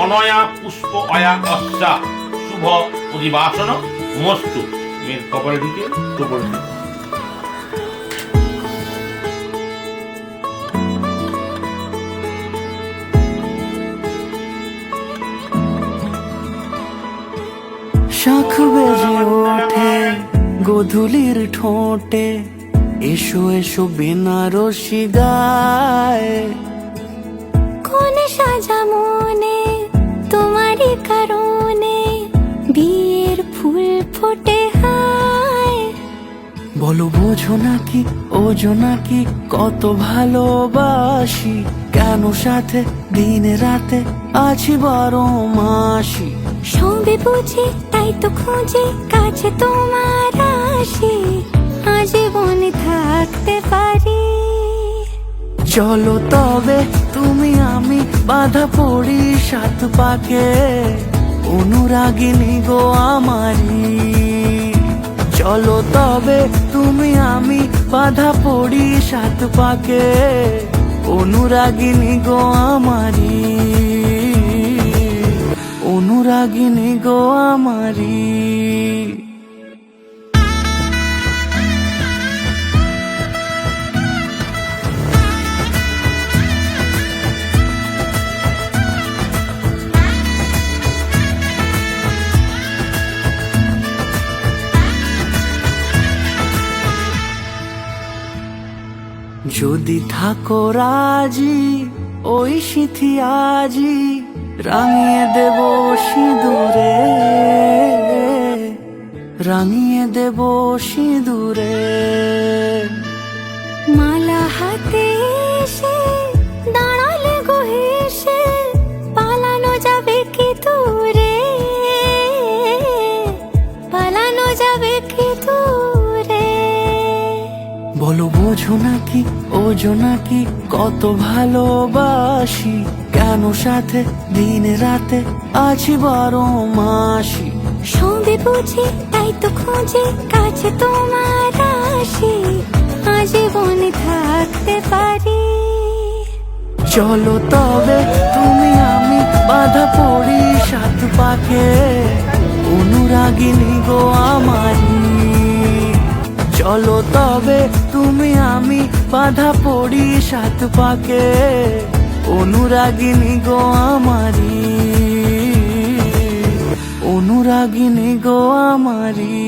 অনয়া পুষ্প অয়া অস্যা শুভ অধিবাসন মস্তু। মেয়ের কপালে ঢুকে তোপরে দিল। শাখ বেজে ওঠে গোধূলির ঠোঁটে, এসো এসো বেনারসি গায়। কোন সাজা মনে তোমারই কারণে, বিয়ের ফুল ফোটে হায়। বলো বোঝো নাকি ওজো নাকি কত ভালোবাসি, কেন সাথে দিন রাতে আছি 12 মাসি। সবে বুঝি তাই তো খুঁজে কাছে তোমার আসি, আজীবনে থাকতে পারি। চলো তবে তুমি আমি বাঁধা পড়ি 7 পাকে, অনুরাগিনী গো আমারি। চলো তবে তুমি আমি বাঁধা পড়ি 7 পাকে, অনুরাগিনী গো আমারি, অনুরাগিনী গো আমারি। যদি থাকো রাজি ওই সিঁথি আজি, রাঙিয়ে দেব সিঁদুরে, রাঙিয়ে দেব সিঁদুরে। মালা হাতে এসে দাঁড়ালে গো হেসে, পালানো যাবে কি দূরে, পালানো যাবে কি দূরে। বলো বোঝো নাকি ওজো নাকি কত ভালোবাসি, কেন সাথে দিন রাতে আছি 12 মাসি। সবে বুঝি তাই তো খুঁজে কাছে তোমার আসি, আজীবনে থাকতে পারি। চলো তবে তুমি আমি বাঁধা পড়ি 7 পাকে, অনুরাগিনী গো আমারি। চলো তবে তুমি আমি বাঁধা পড়ি 7 পাকে, অনুরাগিনী গো আমারি, অনুরাগিনী গো আমারি।